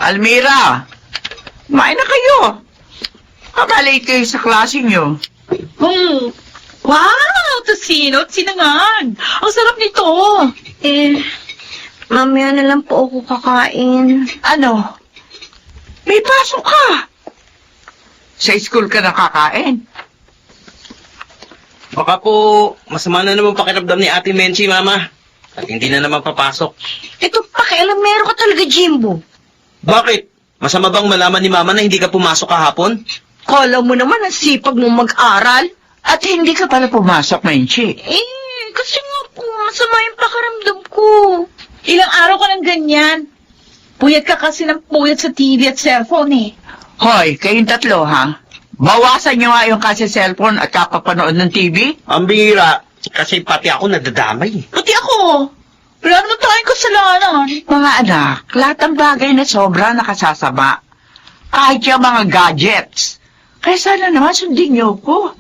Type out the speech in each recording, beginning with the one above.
Almira, kumain na kayo. Kabalate kayo sa klase nyo. Wow! Tosino, sinangag! Ang sarap nito! Mamaya na lang po ako kakain. Ano? May pasok ka. Sa school ka nakakain. Baka po, masama na naman pakiramdam ni Ate Menchi, Mama. At hindi na naman papasok. Ito, pakialamero ka talaga, Jimbo. Bakit? Masama bang malaman ni Mama na hindi ka pumasok kahapon? Kala mo naman ang sipag mo mag-aral. At hindi ka pala pumasok, Menchi. Kasi nga po, masama yung pakiramdam ko. Ilang araw ka ng ganyan. Puyat ka kasi ng puyat sa TV at cellphone eh. Hoy, kayong tatlo, ha? Bawasan nyo nga yung kasi cellphone at kapapanood ng TV. Ang bihira, kasi pati ako nadadamay. Pati ako! Wala naman tayong kasalanan. Mga anak, lahat ng bagay na sobra nakasasama. Kahit yung mga gadgets. Kaya sana naman sundin nyo ko.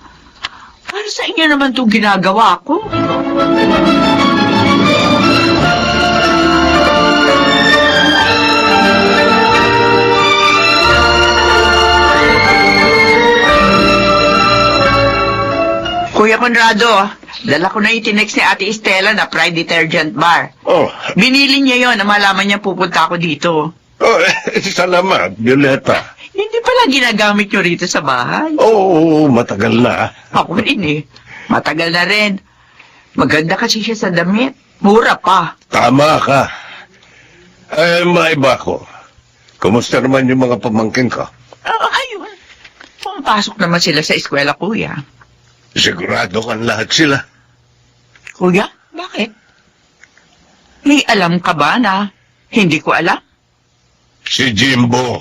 Para sa inyo naman itong ginagawa ko. Kuya Conrado, dala ko na yung tinext ni Ate Estela na Pride Detergent Bar. Oh, Binili niya yon na malaman niya pupunta ako dito. salamat, Violeta. Hindi pala ginagamit nyo rito sa bahay. Oo, matagal na. Ako rin eh. Matagal na rin. Maganda kasi siya sa damit. Mura pa. Tama ka. Maiba ko. Kumusta naman yung mga pamangkin ko? Ayun. Pumapasok naman sila sa eskwela, kuya. Sigurado kang lahat sila. Kuya, bakit? May alam ka ba na hindi ko alam? Si Jimbo.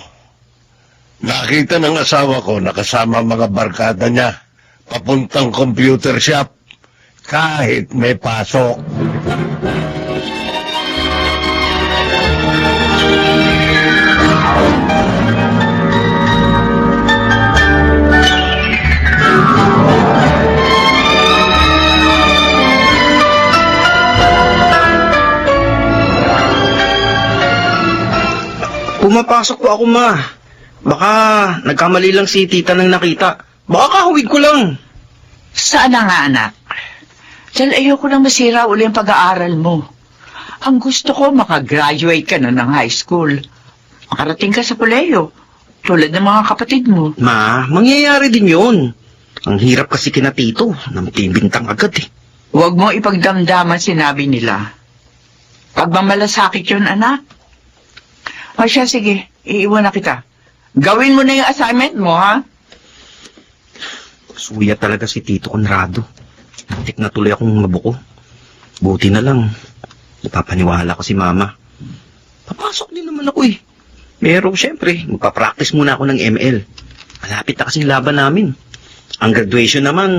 Nakita ng asawa ko nakasama mga barkada niya. Papuntang computer shop. Kahit may pasok. Pumapasok po ako, Ma. Baka nagkamali lang si tita nang nakita. Baka kahawig ko lang. Sana nga, anak. Dahil ayoko nang masira uli ang pag-aaral mo. Ang gusto ko, makagraduate ka na ng high school. Makarating ka sa koleyo, tulad ng mga kapatid mo. Ma, mangyayari din yun. Ang hirap kasi kina tito, namtibintang agad eh. Huwag mo ipagdamdaman sinabi nila. Pagmamalasakit yun, anak. O siya, sige, iiwan na kita. Gawin mo na yung assignment mo, ha? Suya talaga si Tito Conrado. Natik na tuloy akong mabuko. Buti na lang. Napapaniwala ko si Mama. Papasok din naman ako eh. Pero syempre, magpa-practice muna ako ng ML. Malapit na kasing laban namin. Ang graduation naman,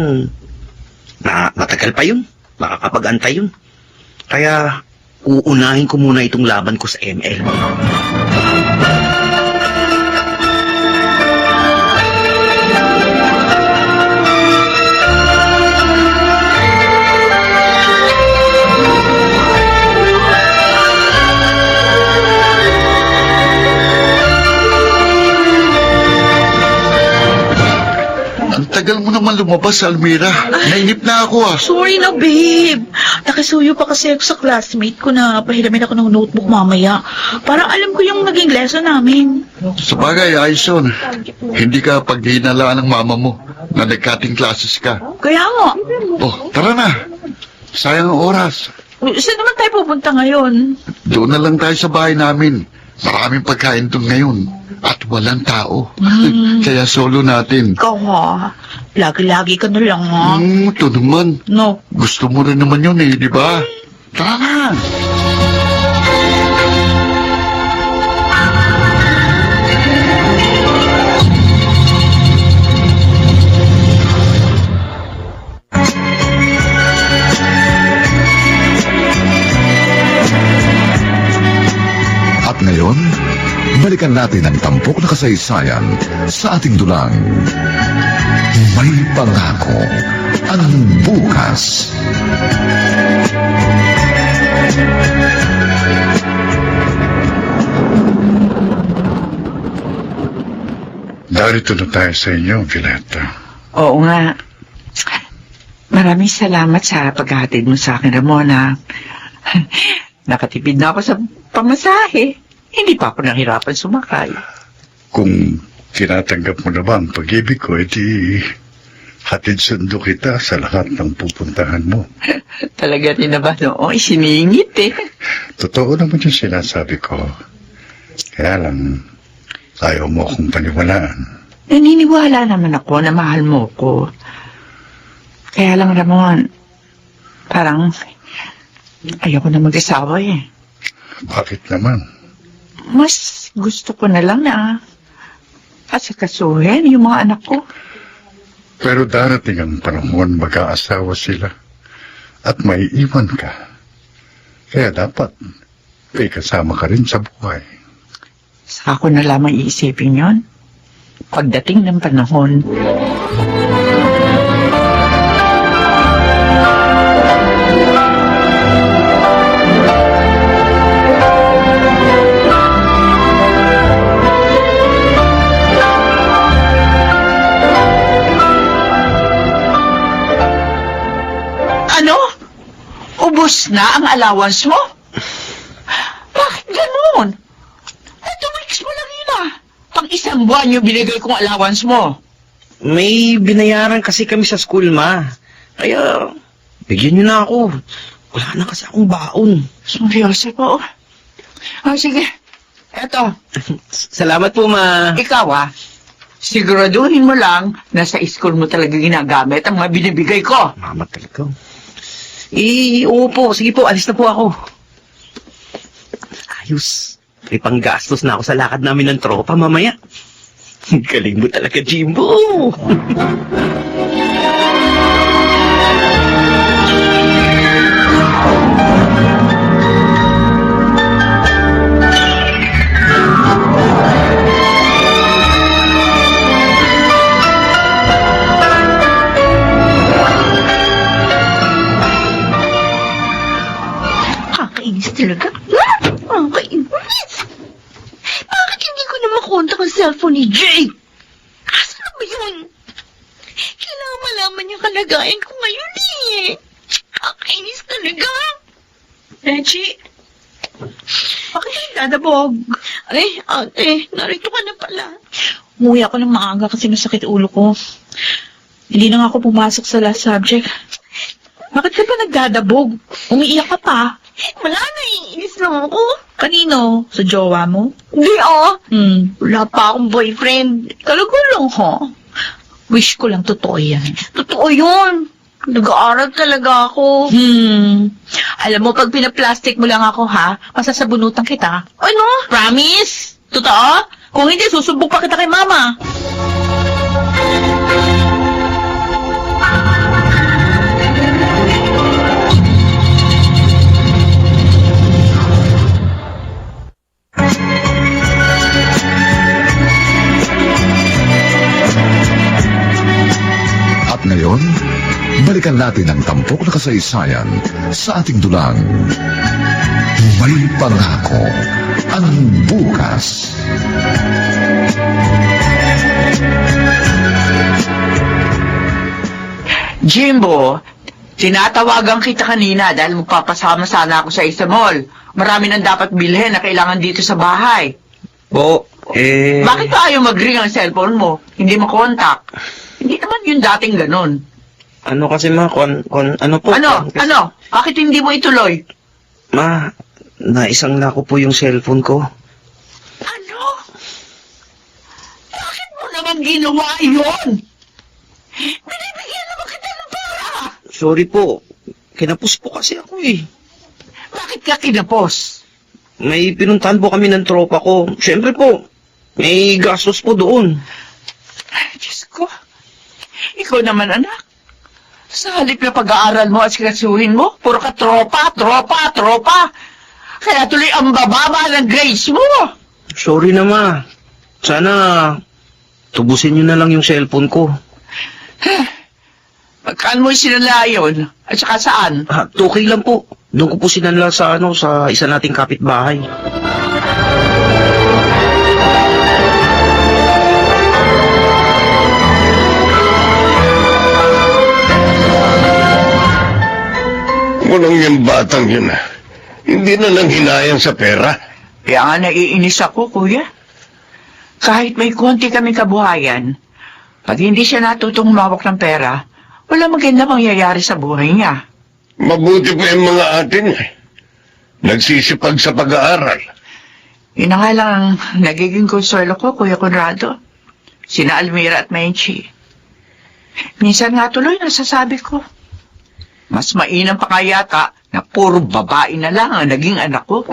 matagal pa yun. Makakapag-antay yun. Kaya, uunahin ko muna itong laban ko sa ML. Ang tagal mo naman lumabas, Almira. Nainip na ako ah. Sorry na, babe. Nakisuyo pa kasi ako sa classmate ko na pahiramin ako ng notebook mamaya. Para alam ko yung naging lesson namin. Sa bagay, ayos yun. Hindi ka paghihinalaan ng mama mo na nag-cutting classes ka. Kaya nga, Oh, tara na. Sayang ang oras. saan naman tayo pupunta ngayon? Doon na lang tayo sa bahay namin. Maraming pagkain doon ngayon. At walang tao. Kaya solo natin. Ikaw ha, lagi-lagi ka na lang ha. Ito naman. No. Gusto mo rin naman yun eh, di ba? Tara na. At ngayon, balikan natin ang tampok na kasaysayan sa ating dulang. May pangako ang bukas. Darito na tayo sa inyo, Violeta. Oo nga. Maraming salamat sa paghahatid mo sa akin, Ramona. Nakatipid na ako sa pamasahe. Hindi pa ako nahirapan sumakay. Kung tinatanggap mo na ba ang pag-ibig ko, edi hatid sundo kita sa lahat ng pupuntahan mo. Talaga rin na ba noong isiningit eh. Totoo naman yung sinasabi ko. Kaya lang, ayaw mo akong paniwalaan. Naniniwala naman ako na mahal mo ko. Kaya lang, Ramon, parang ayoko na mag-asawa eh. Bakit naman? Mas gusto ko na lang na asikasuhin yung mga anak ko. Pero darating ang panahon mag-aasawa sila at may iwan ka. Kaya dapat may kasama ka rin sa buhay. Saka ko na lamang iisipin yon pagdating ng panahon. Ano? Ubus na ang allowance mo? Bakit ganun? 2 weeks mo lang yun ah. Pang isang buwan yung binigay kong allowance mo. May binayaran kasi kami sa school, ma. Kaya, bigyan niyo na ako. Wala na kasi akong baon. Seryoso po. Sige. Eto, Salamat po, ma. ikaw siguraduhin mo lang na sa school mo talaga ginagamit ang mga binibigay ko. Mama talaga. Oo po. Sige po, alis na po ako. Ayos. May panggastos na ako sa lakad namin ng tropa mamaya. Galing mo talaga, Jimbo. Kakainis talaga. Kakainis. Bakit hindi ko na makontak ang cellphone ni Jay? Asan na ba yun? Kailangan malaman yung kalagayan ko ngayon eh. Kakainis talaga. Reggie, bakit kayo dadabog? Ay, ate, narito ka na pala. Umuwi ako ng maaga kasi nasakit ulo ko. Hindi na nga ako pumasok sa last subject. Bakit ka pa nagdadabog? Umiiyak ka pa. Wala na, iinis lang ako. Kanino? Sa jowa mo? Hindi Wala pa akong boyfriend. Talaga lang, ha? Wish ko lang totoo yan. Totoo yun. Nag-aaral talaga ako. Alam mo, pag pinaplastic mo lang ako, ha? Masasabunutan kita. Ano? Promise? Totoo? Kung hindi, susubok pa kita kay mama. At ngayon, balikan natin ang tampok na kasaysayan sa ating dulang. May pangako ang bukas. Jimbo, tinatawagan kita kanina dahil magpapasama sana ako sa isa mall. Marami nang dapat bilhin na kailangan dito sa bahay. Po, Bakit pa ayaw mag-ring ang cellphone mo? Hindi mo contact. Hindi naman yung dating ganun. Ano kasi, ma, ano po? Ano? Bakit hindi mo ituloy? Ma, naisang na ko po yung cellphone ko. Ano? Bakit mo naman ginawa yun? Binibigyan naman kita ng pera. Sorry po. Kinapos po kasi ako eh. Bakit ka kinapos? May pinuntahan po kami ng tropa ko. Siyempre po, may gastos po doon. Ay, Diyos ko. Ikaw naman, anak. Sa halip na pag-aaral mo at sikasuhin mo, puro ka tropa. Kaya tuloy ang bababa ng grades mo. Sorry na, ma. Sana, tubusin niyo na lang yung cellphone ko. Magkaan mo sinala yun? At saka saan? 2K lang po. Doon ko po sinanla sa isa nating kapitbahay. mo nang yung batang yun ah. Hindi na lang hinayang sa pera. Kaya nga naiinis ako, kuya. Kahit may konti kami kabuhayan, pag hindi siya natutong humawak ng pera, wala maganda mangyayari sa buhay niya. Mabuti pa yung mga atin eh. Nagsisipag sa pag-aaral. Yun na nga lang ang nagiging konsuelo ko, Kuya Conrado. Sina Almira at Menchi. Minsan nga tuloy nasasabi ko, mas mainam pa kaya yata na puro babae na lang ang naging anak ko.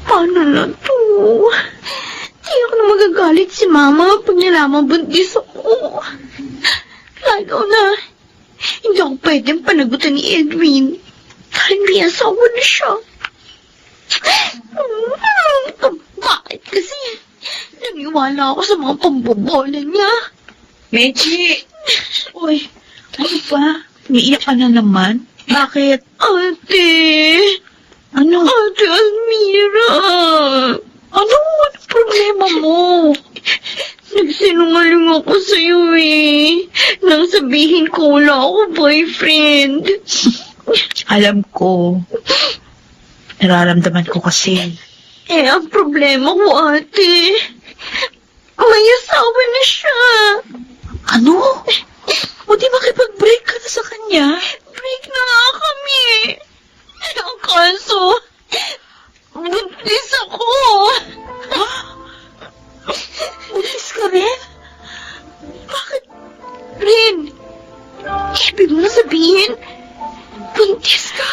Paano na to? Tiyak na magagalit si Mama pag nalaman buntis ako. Lalo na, hindi ako pwedeng panagutan ni Edwin dahil may asawa na siya. Bakit kasi? Naniwala ako sa mga pambobola niya. Mechi! Uy, ano ba? Umiiyak ka na naman? Bakit? Ate! Ano? Ate Almira! Ano? Anong problema mo? Nagsinungaling ako sa'yo eh. Nang sabihin ko wala ako boyfriend. Alam ko. Nararamdaman ko kasi. Eh, ang problema ko, ate, may asawa na siya. Ano? O di makipag-break ka na sa kanya? Break na nga kami. Ang kaso, buntis ako. Buntis ka rin? Bakit, Rin? Ibig mo na sabihin, buntis ka,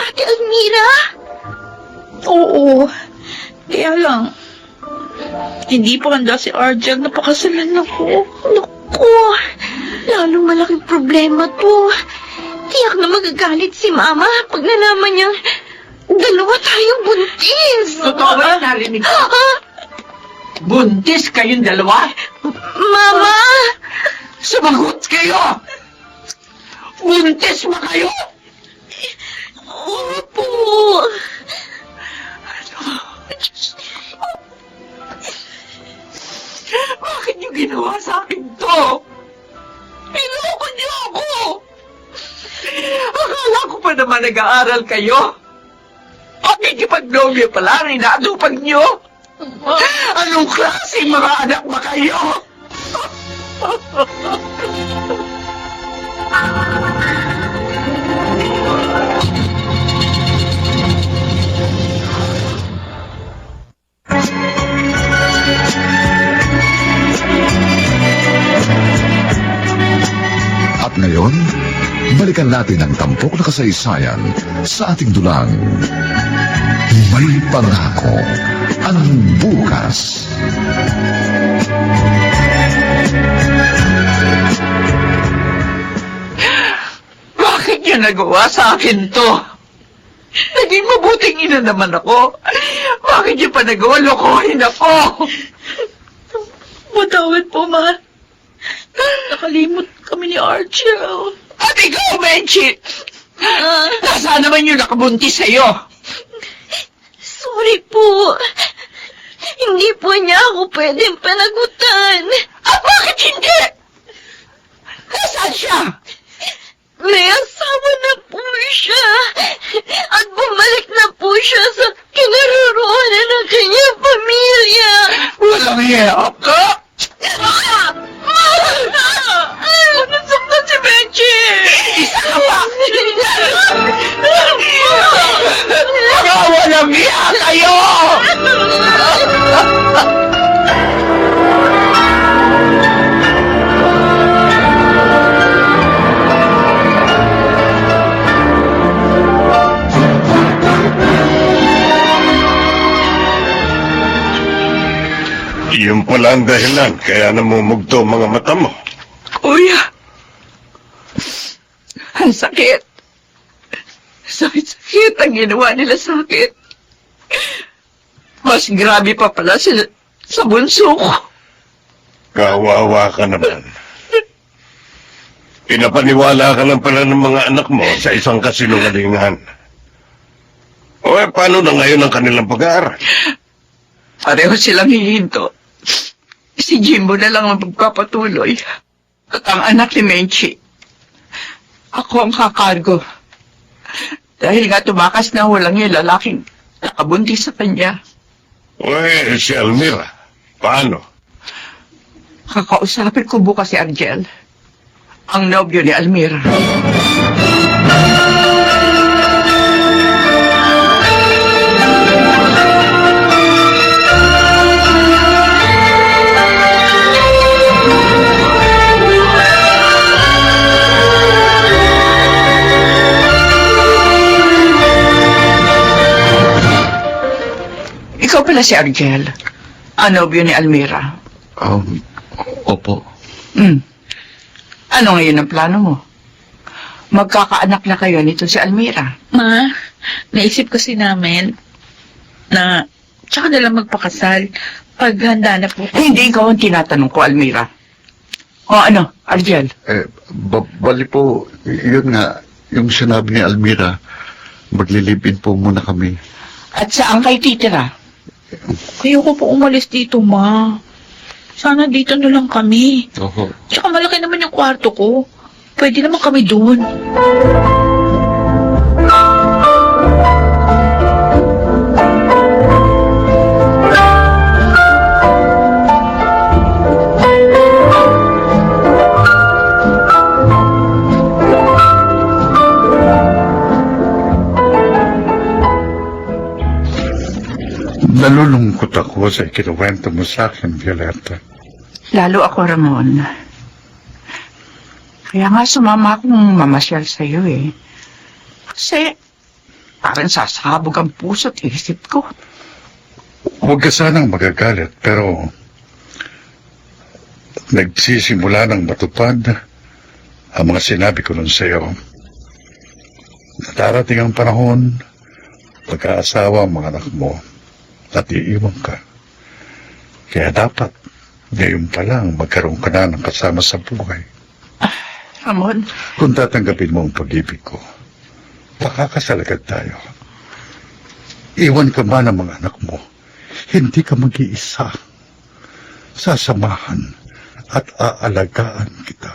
Ate Almira? Oo. Kaya lang, hindi pa handa si Argel na pakasalan ako. Naku, lalong malaking problema to. Tiyak na magagalit si Mama pag nalaman niyang dalawa tayong buntis. Totoo ba yung narinig ko? Ha? Buntis kayong dalawa? Mama! Sumagot kayo! Buntis ba kayo? Opo! Bakit niyo ginawa sa akin to? Niloko niyo ako! Akala ko pa naman nag-aaral kayo. Pakikipag-nobyo pa lang, inatupag niyo. Anong klase mga anak ba kayo? At ngayon, balikan natin ang tampok na kasaysayan sa ating dulang. May pangako ang bukas. Bakit niyo nagawa sa akin to? Naging mabuting ina naman ako. Bakit niyo pa nagawa? Lokohin ako. Matawad po, Ma. Nakalimot kami ni Argel. At ikaw, Menchi! Nasaan naman yung nakabuntis sa'yo? Sorry po. Hindi po niya ako pwedeng panagutan. At bakit hindi? Nasaan siya? May asawa na po siya. At bumalik na po siya sa kinaroroonan ng kanyang pamilya. Walang hiya ka? Nasaktan si Benji! Isa ka pa! Mga walang hiya kayo! Yun pala ang dahilan, kaya namumugto ang mga mata mo. Kuya, ang sakit. Sakit ang ginawa nila sa akin. Mas grabe pa pala sa bunso ko. Kawawa ka naman. Pinapaniwala ka lang pala ng mga anak mo sa isang kasinungalingan. O paano na ngayon ang kanilang pag-aaral? Pareho silang hihinto. Si Jimbo na lang ang magpapatuloy. At ang anak ni Menchi. Ako ang kakargo. Dahil nga tumakas na walang yung lalaking nakabuntis sa kanya. Si Almira, paano? Kakausapin ko bukas si Argel. Ang nobyo ni Almira. Ikaw pala si Argel. Ang nobyo ni Almira. Opo. Ano ngayon ang plano mo? Magkakaanak na kayo nito si Almira. Ma, naisip kasi namin na tsaka na lang magpakasal pag handa na po. Hindi ikaw ang tinatanong ko, Almira. O ano, Argel? Bali po, yun nga, yung sinabi ni Almira, maglilipin po muna kami. At saan kayo titira? Ayoko po umalis dito, Ma. Sana dito na lang kami. Oho. Tsaka malaki naman yung kwarto ko. Pwede naman kami doon. Nalulungkot ako sa ikinuwento mo sa akin, Violeta. Lalo ako, Ramon. Kaya nga sumama akong mamasyal sa'yo eh. Kasi parang sasabog ang puso at isip ko. Huwag ka sanang magagalit, pero nagsisimula ng matupad ang mga sinabi ko nun sa'yo. Darating ang panahon, pagkaasawa ang mga anak mo, at iiwan ka. Kaya dapat, ngayon pa lang, magkaroon ka na ng kasama sa buhay. Ramon, Kung tatanggapin mo ang pag-ibig ko, pakakasal agad tayo. Iwan ka man ng mga anak mo, hindi ka mag-iisa. Sasamahan at aalagaan kita.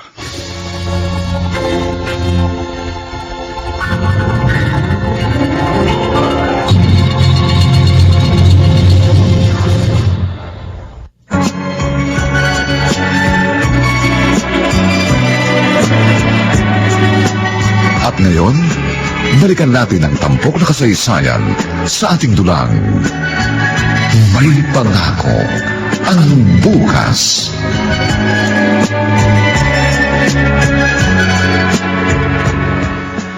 At ngayon, balikan natin ang tampok na kasaysayan sa ating dulang. May pangako ang bukas.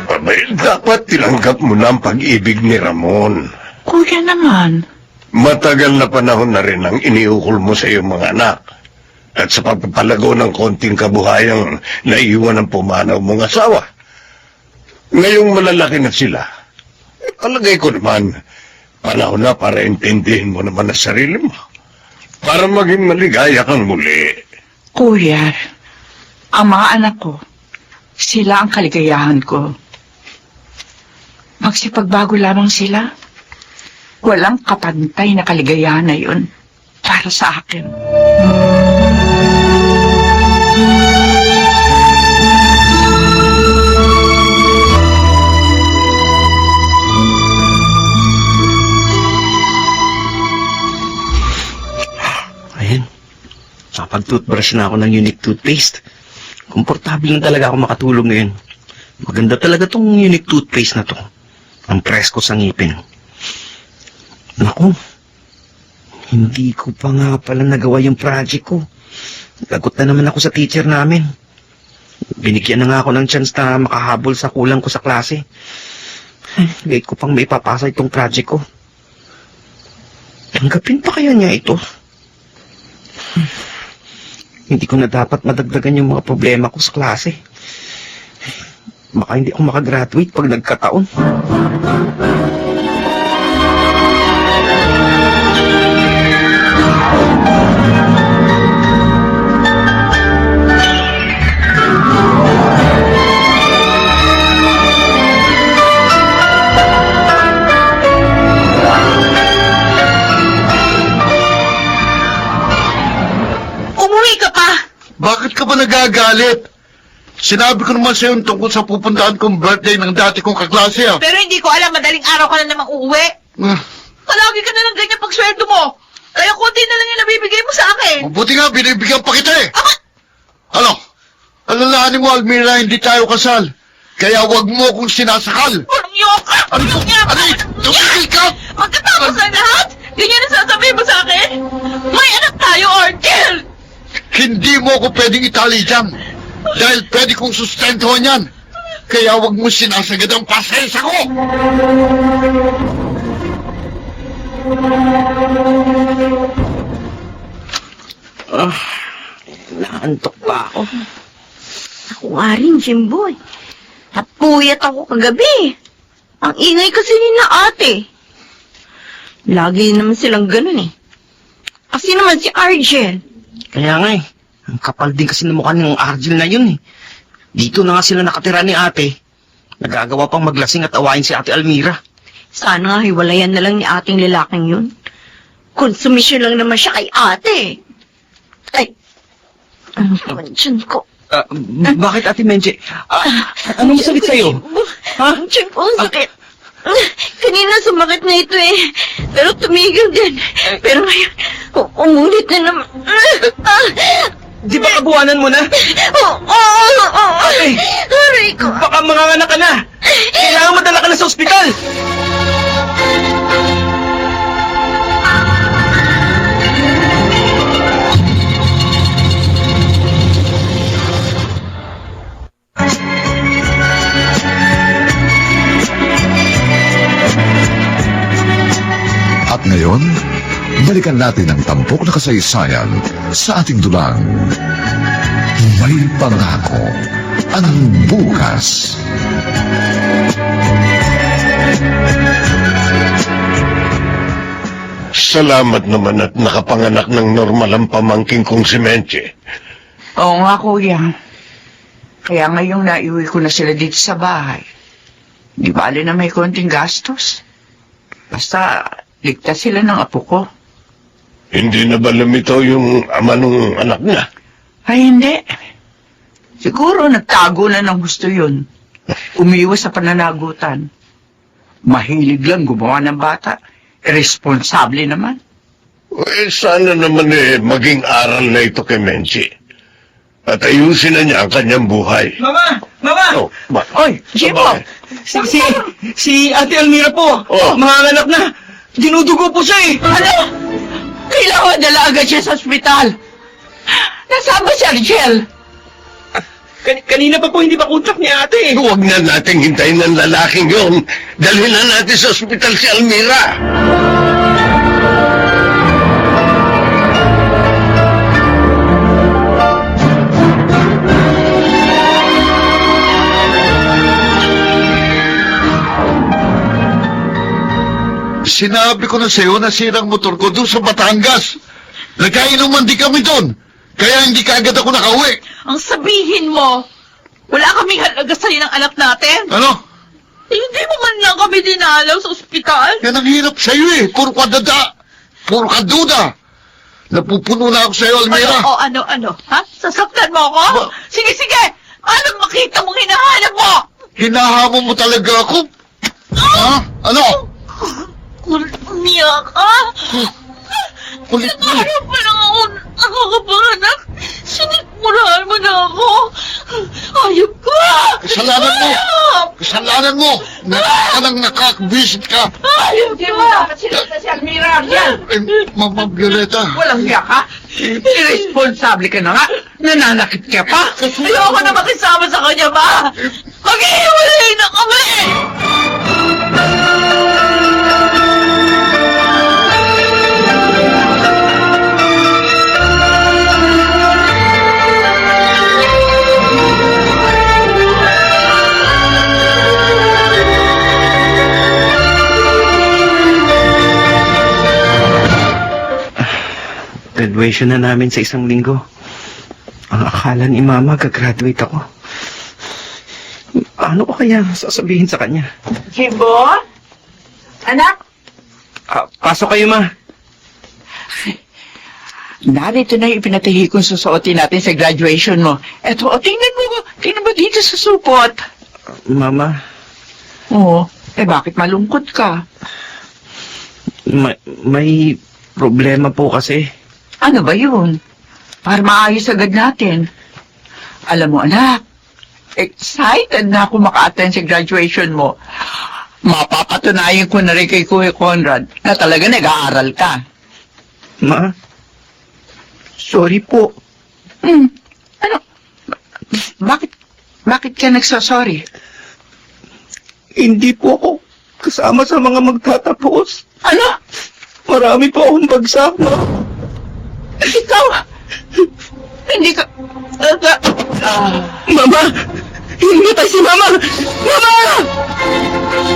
Abay, dapat tinanggap mo na ang pag-ibig ni Ramon. kuya naman. Matagal na panahon na rin ang iniukol mo sa iyong mga anak. At sa pagpapalago ng konting kabuhayang naiwan ng pumanaw mong asawa. Ngayong malalaki na sila, palagay ko naman, panahon na para intindihin mo naman ang sarili mo. Para maging maligaya kang muli. Kuya, ang mga anak ko, sila ang kaligayahan ko. Magsipagbago lamang sila. Walang kapantay na kaligayahan na yun para sa akin. Ayan. Nakapag-toothbrush na ako ng Unique toothpaste. Komportable lang talaga ako makatulog ngayon. Maganda talaga tong Unique toothpaste na to. Ang presko sa ngipin. Naku, hindi ko pa nga pala nagawa yung project ko. Lagot na naman ako sa teacher namin. Binigyan na nga ako ng chance na makahabol sa kulang ko sa klase. Late ko pang maipapasa itong project ko. Tanggapin pa kaya niya ito? Hindi ko na dapat madagdagan yung mga problema ko sa klase. Baka hindi ako makagraduate pag nagkataon. nagagalit? Sinabi ko naman sa'yo tungkol sa pupuntahan kong birthday ng dati kong kaklase, ah. Pero hindi ko alam, madaling araw ka na namang uuwi. Ah, Palagi ka na lang ganyan pag sweldo mo. Kaya konti na lang yung nabibigay mo sa akin. mabuti nga, binibigyan pa kita eh. Ano? Alalahanin mo, Almira, hindi tayo kasal. Kaya wag mo akong sinasakal. Walang yoka! Ano to? Ano eh? Tumigil ka! Pagkatapos ng lahat, ganyan ang sasabihin mo sa akin? May anak tayo, Argel! Hindi mo ako pwedeng itali dyan. Dahil pwede kong sustentuhan yan. Kaya wag mo sinasagad ang pasensya ko. Naantok pa ako. Ako nga rin, Jimboy. Napuyat ako kagabi. Ang ingay kasi ni na ate. Lagi naman silang ganun eh. Kasi naman si Argel. Kaya nga eh, ang kapal din kasi ng mukha ng Argel na yun eh. Dito na nga sila nakatira ni ate. Nagagawa pang maglasing at awayin si ate Almira. Sana nga hiwalayan na lang ni ating lalaking yun. Konsumisyon lang naman siya kay ate. Ay, ano naman dyan ko? Bakit ate Menche? Anong sakit sa'yo? Ha? Ang tiyan ko, ang sakit. Kanina sumakit na ito eh. Pero tumigil din. Pero ngayon, umulit na naman. Di ba kabuwanan mo na? Oo. Ate! Aray ko. Baka manganganak ka na! Kailangan madala ka na sa ospital! At ngayon, balikan natin ang tampok na kasaysayan sa ating dulang. May pangako ang bukas. Salamat naman at nakapanganak ng normal ang pamangking kong si Menche. Oo nga, kuya. Kaya ngayong naiuwi ko na sila dito sa bahay. Di bali na may konting gastos. Basta ligtas sila ng apo ko. Hindi na ba lumitaw yung ama ng anak niya? Ay, hindi. Siguro nagtago na ng gusto yun. Umiwas sa pananagutan. Mahilig lang gumawa ng bata. Irresponsable naman. Eh, sana naman maging aral na ito kay Menchi. At ayusin na niya ang kanyang buhay. Mama! Mama! Oh, Oy, Jimbo! Bakit? Si ate Almira po! Oh. Manganganak na! Dinudugo po siya eh! Ano? Kailangan dala agad siya sa ospital. Nasaan ba si Argel? Kanina pa po hindi ba kontak ni ate eh? Huwag na nating hintayin ng lalaking yun. Dalhin na natin sa ospital si Almira. Sinabi ko na sa'yo na sirang motor ko doon sa Batangas. Nagkainuman di kami doon. Kaya hindi ka agad ako nakauwi. Ang sabihin mo, wala kaming halaga sa'yo ng anak natin. Ano? Hindi mo man lang kami dinalaw sa ospital. Yan ang hirap sa'yo eh. Puro ka dada. Puro ka duda. Napupuno na ako sa'yo, Almira. Ano? Ha? Sasaktan mo ako? Ba- Sige! Anong makita mong hinahanap mo? Hinahamon mo talaga ako. Ha? Ano? Umiyak ka? Kulit mo. Ano pa lang ako nakakapanganak? Sinigmurahan mo na ako. Ayop ka! Kasalanan mo. Ayop! Kasalanan mo. Nang nakakbisit ka. Ayop Hindi mo ka! dapat sila si Almira, Argel. Mama Violeta. Walang hiya ka. Irresponsable ka na nga. Nananakit ka pa. Ayoko na makisama sa kanya, ma! Mag-iiwalay na kami! Graduation na namin sa 1 linggo. Ang akala ni Mama, gagraduate ako. Ano ko kaya sasabihin sa kanya? Jimbo? Anak? Pasok kayo, Ma. Narito na yung ipinatihi kong susuotin natin sa graduation mo. Eto, tingnan mo dito sa supot. Mama, Oo, bakit malungkot ka? may problema po kasi. Ano ba yun? Para maayos agad natin. Alam mo, anak, excited na ako maka-attend sa graduation mo. Mapapatunayan ko na rin kay Kuya Conrad na talaga nag-aaral ka. Ma, sorry po. Ano? Bakit ka nagsasorry? Hindi po ako kasama sa mga magtatapos. Ano? Marami po akong bagsak, ma. Ikaw? Hindi ka... Mama! Hindi tayo si Mama! Mama!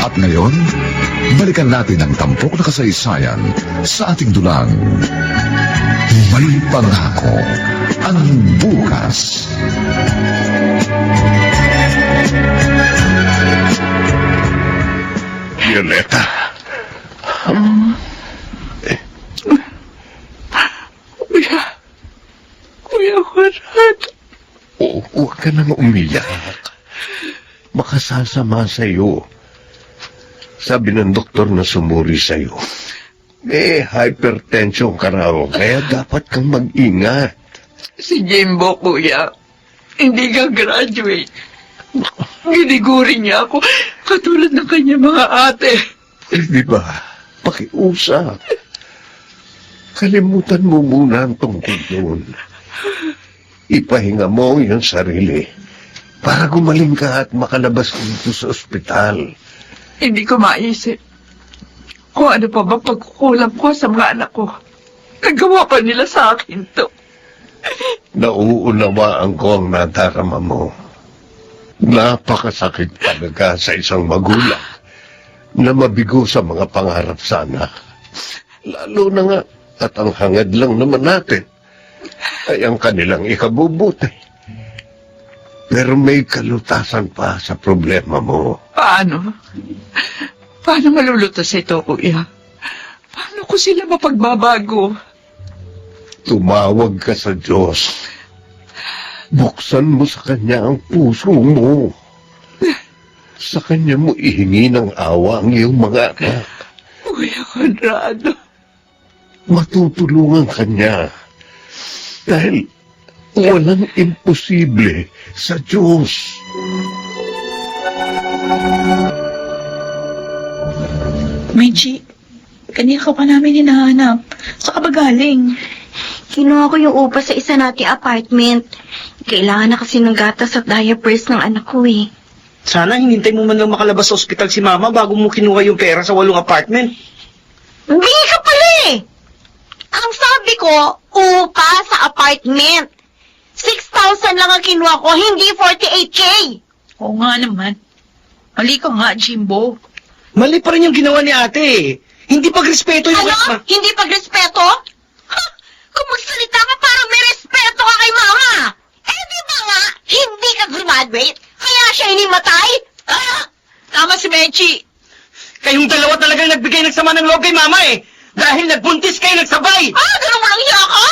At ngayon, balikan natin ang tampok na kasaysayan sa ating dulang. May pangako ang bukas. Violeta. Kuya Conrad. Huwag ka nang umiyak. Baka sasama sa'yo. Sabi ng doktor na sumuri sa'yo. Hypertension ka raw, kaya dapat kang mag-ingat. Si Jimbo, kuya. Hindi ka graduate. Giniguri niya ako katulad ng kanya mga ate. Di ba? Pakiusap. Kalimutan mo muna ang tungkol doon. Ipahinga mo ang iyong sarili para gumaling ka at makalabas dito sa ospital. Hindi ko maisip kung ano pa ba pagkukulang ko sa mga anak ko. Nagawa pa nila sa akin to. Nauunawaan ko ang nadarama mo. Napakasakit talaga sa isang magulang na mabigo sa mga pangarap sana. Lalo na nga at ang hangad lang naman natin ay ang kanilang ikabubuti. Pero may kalutasan pa sa problema mo. Paano? Paano malulutas ito, kuya? Paano ko sila mapagbabago? Tumawag ka sa Diyos. Buksan mo sa Kanya ang puso mo. Sa Kanya mo ihingi ng awa ang iyong mga anak. Kuya Conrado. Matutulungan Kanya. Dahil walang imposible sa Diyos. Menchi, kanina ka pa namin hinahanap. Saan ka ba galing? Kinuha ko yung upa sa isa nating apartment. Kailangan na kasi ng gatas at diapers ng anak ko eh. Sana hinintay mo man lang makalabas sa ospital si Mama bago mo kinuha yung pera sa 8 apartment. Hindi ka pala eh! Ang sabi ko, upa sa apartment. 6,000 lang ang kinuha ko, hindi 48K. Oo nga naman. Mali ka nga, Jimbo. Mali pa rin yung ginawa ni ate. Hindi pagrespeto yung... Ano? Hindi pagrespeto? Ha? Kung magsalita ka parang may respeto ka kay mama. Eh di ba nga, hindi ka graduate? Kaya siya hinimatay? Ah! Tama si Menchi. Kayong dalawa talagang nagbigay ng sama ng loob kay Mama eh. Dahil nagbuntis kayo nagsabay. Ganun walang hiya ka?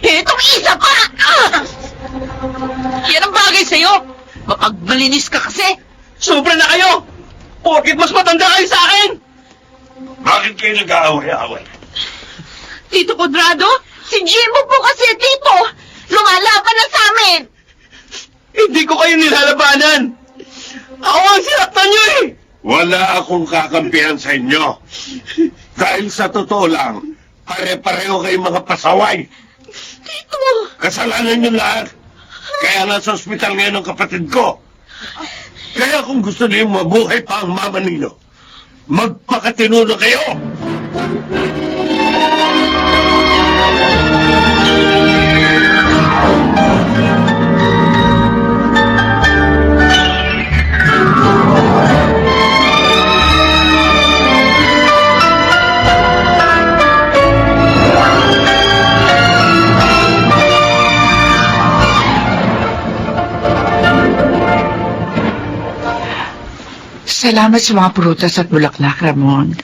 Itong isa pa! Yan ang bagay sa'yo. Mapagmalinis ka kasi. Sobra na kayo. Porkit mas matanda kayo sa akin. Bakit kayo nag-aaway-aaway? Tito Conrado? Si Jimbo po kasi, Tito. Lumalaban na sa amin. Hindi ko kayo nilalabanan. Ako ang sinaktan nyo eh. Wala akong kakampihan sa inyo. Dahil sa totoo lang, pare-pareho kayong mga pasaway. Tito. Kasalanan nyo lahat. Kaya nasa ospital ngayon ang kapatid ko. Kaya kung gusto niyo mabuhay pa ang mama ninyo, magpakatino na kayo! Salamat sa mga prutas at bulaklak, Ramon.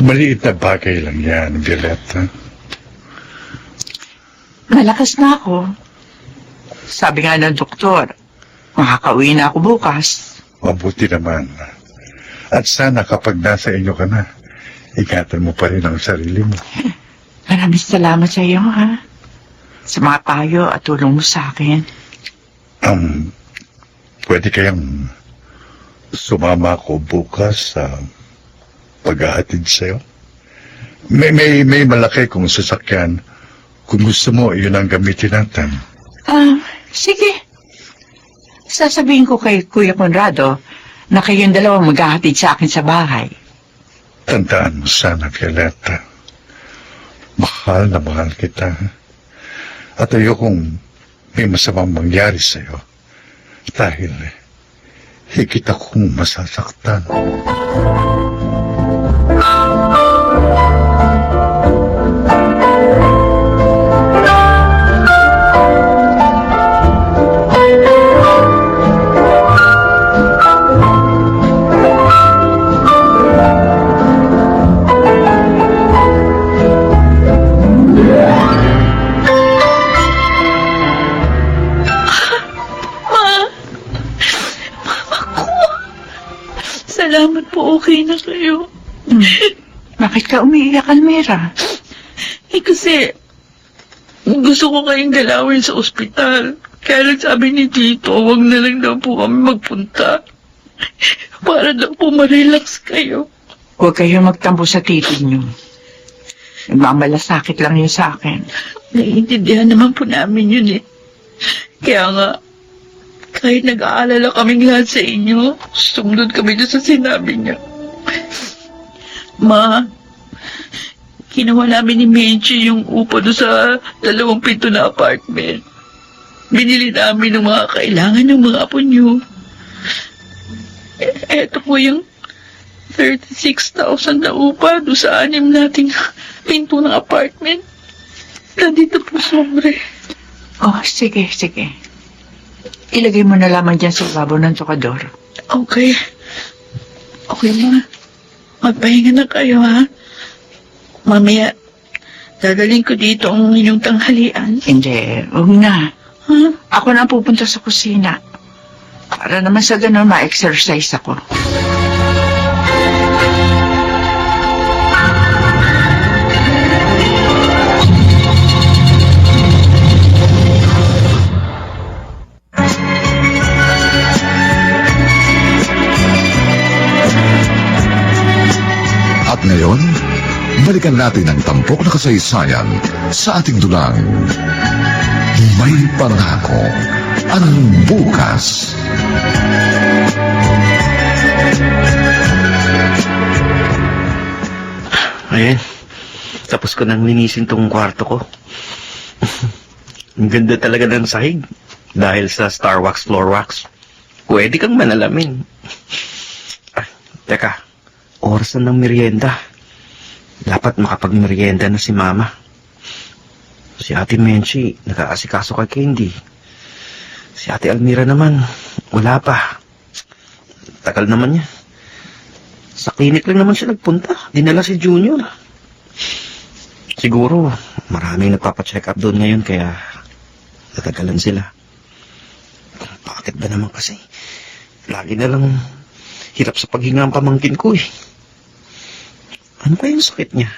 Maliit na bagay lang yan, Violeta. Malakas na ako. Sabi nga ng doktor, makakauwi na ako bukas. Mabuti naman. At sana kapag nasa inyo ka na, ingatan mo pa rin ang sarili mo. Maraming salamat sa iyo, ha? Sa mga payo at tulong mo sa akin. Pwede kayang sumama ko bukas sa paghahatid sa'yo? May malaki kong sasakyan. Kung gusto mo, yun ang gamitin natin. Sige. Sasabihin ko kay Kuya Conrado na kayong dalawa maghahatid sa akin sa bahay. Tandaan mo sana, Violeta. Mahal na mahal kita. At ayokong may masamang mangyari sa'yo. Dahil higit akong masasaktan. Salamat po, okay na kayo. Bakit ka umiiyak, Almira? Kasi gusto ko kayong dalawin sa ospital. Kaya lang sabi ni Tito, wag na lang daw po kami magpunta. Para daw po ma-relax kayo. Huwag kayo magtampo sa tito niyo. Nagmamalasakit lang yun sa akin. Naiintindihan naman po namin yun eh. Kaya nga, kahit nag-aalala kaming lahat sa inyo, sumunod kami doon sa sinabi niya. Ma, ginawa namin ni Menchi yung upo doon sa 2 pinto na apartment. Binili namin ng mga kailangan ng mga apo niyo. Eto po yung 36,000 na upa doon sa 6 nating pinto ng apartment. Nandito po sobre. Oh, sige. Ilagay mo na lamang dyan sa ibabaw ng tukador. Okay. Okay, ma. Magpahinga na kayo, ha? Mamaya, dadaling ko dito ang inyong tanghalian. Hindi, huwag na. Ha? Ako na ang pupunta sa kusina. Para naman sa ganun, ma-exercise ako. At ngayon, balikan natin ang tampok na kasaysayan sa ating dulang. May pangako ang bukas. Ayan. Tapos ko nang linisin tong kwarto ko. Ang ganda talaga ng sahig. Dahil sa Star Wax Floor Wax. Pwede kang manalamin. Teka. Oras na ng merienda. Dapat makapag-merienda na si Mama. Si Ate Menchi, nag-aasikaso kay Candy. Si Ate Almira naman, wala pa. Tagal naman niya. Sa klinik lang naman siya nagpunta. Dinala si Junior. Siguro, maraming nagpapacheck up doon ngayon kaya natagalan sila. Bakit ba naman kasi? Lagi na lang hirap sa paghinga ang pamangkin ko eh. Ano ba yung sakit niya?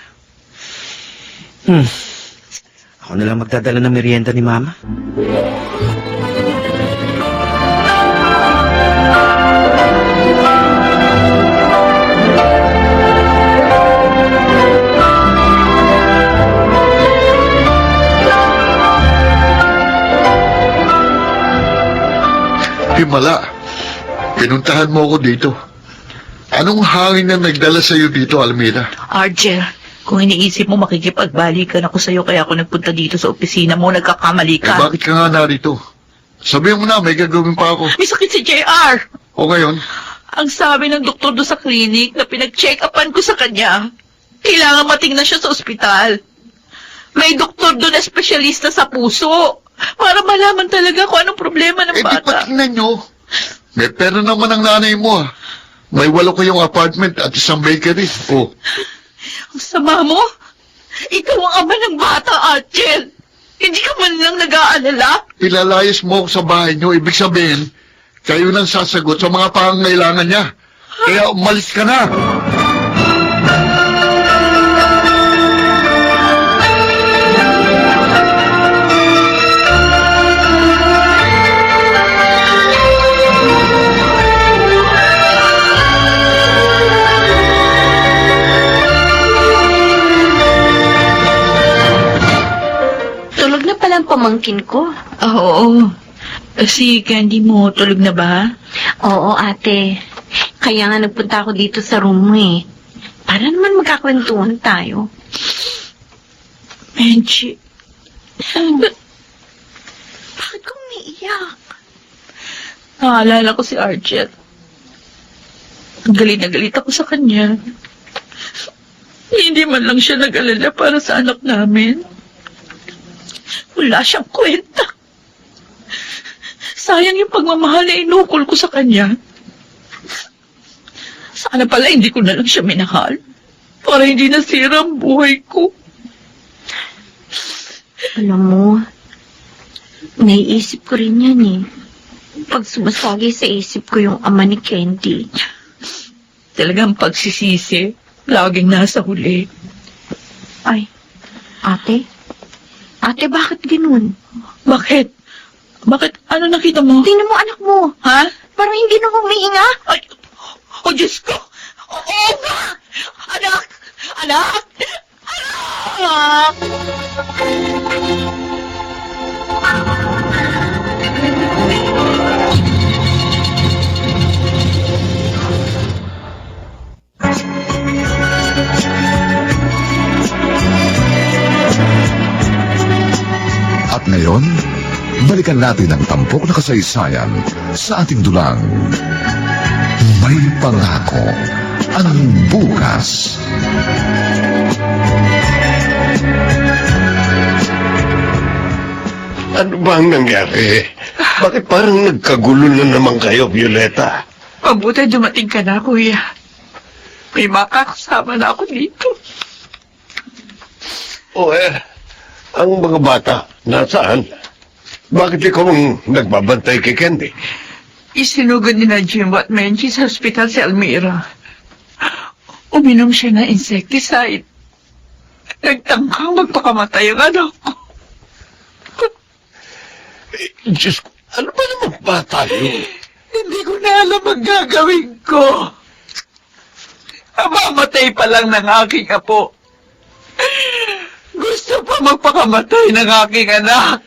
Ako na lang magdadala ng merienda ni Mama. Himala, pinuntahan mo ako dito. Anong hangin na nagdala sa'yo dito, Almira? Argel, kung iniisip mo makikipagbalikan ako sa'yo kaya ako nagpunta dito sa opisina mo, nagkakamali ka. Bakit ka nga narito? Sabihin mo na, may gagawin pa ako. May sakit si JR! O ngayon, Ang sabi ng doktor doon sa clinic na pinag-check-upan ko sa kanya, kailangan matingnan siya sa ospital. May doktor doon na espesyalista sa puso. Para malaman talaga kung anong problema ng Eh, di bata. patingnan nyo. May pera naman ang nanay mo, ah. May 8 kayong apartment at isang bakery. Oh, Ang sama mo? Ikaw ang ama ng bata, Archel. Hindi ka man lang nag-aalala. ilalayas mo ako sa bahay nyo. Ibig sabihin, kayo nang sasagot sa mga pangangailangan niya. Kaya umalis ka na. Tulog na pala ang pamangkin ko. Oo. Si Candy mo, tulog na ba? Oo, ate. Kaya nga nagpunta ako dito sa room mo eh. Para naman magkakwentuhan tayo. Menchi. Bakit ko umiiyak? Naalala ko si Archel. Galit na galit ako sa kanya. Hindi man lang siya nag-alala para sa anak namin. Wala siyang kwenta. Sayang yung pagmamahal na inukol ko sa kanya. Sana pala hindi ko na lang siya minahal. Para hindi nasira ang buhay ko. Alam mo, naiisip ko rin yan eh. Pag sumasagi sa isip ko yung ama ni Candy. Talagang pagsisisi, laging nasa huli. Ay, ate? Ate, bakit ganun? Bakit? Bakit? Ano nakita mo? Tingnan mo anak mo. Ha? Parang hindi na humihinga. Ay! Oh, Diyos ko! Oo nga! Anak! Anak! Anak! At ngayon, balikan natin ang tampok na kasaysayan sa ating dulang. May pangako ang bukas. Ano ba ang nangyari? Bakit parang nagkagulo na naman kayo, Violeta? Mabuti dumating ka na, kuya. May makakasama na ako dito. Ang mga bata, nasaan? Bakit ikaw ang nagbabantay kay Candy? Isinugod ni na Jimbo at Menchi sa ospital si Almira. Uminom siya ng insecticide. Nagtangkang magpakamatay ang anak ko. Diyos ko, ano ba naman bata yun? Hindi ko na alam ang gagawin ko. Mamatay pa lang ng aking apo. Gusto pa magpakamatay ng aking anak.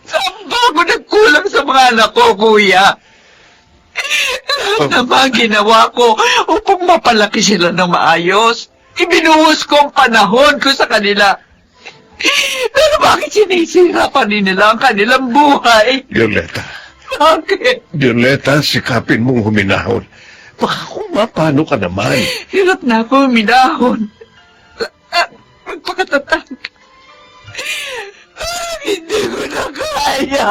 Saan ba ako nagkulang sa mga anak ko, kuya? Lahat naman ginawa ko upang mapalaki sila ng maayos. Ibinuhos ko ang panahon ko sa kanila. Pero bakit sinisira pa rin nila ang kanilang buhay? Violeta, Bakit? Violeta, sikapin mong huminahon. Baka kung mapano ka naman. Hirap na ako minahon. Magpakatatag. Hindi ko na kaya.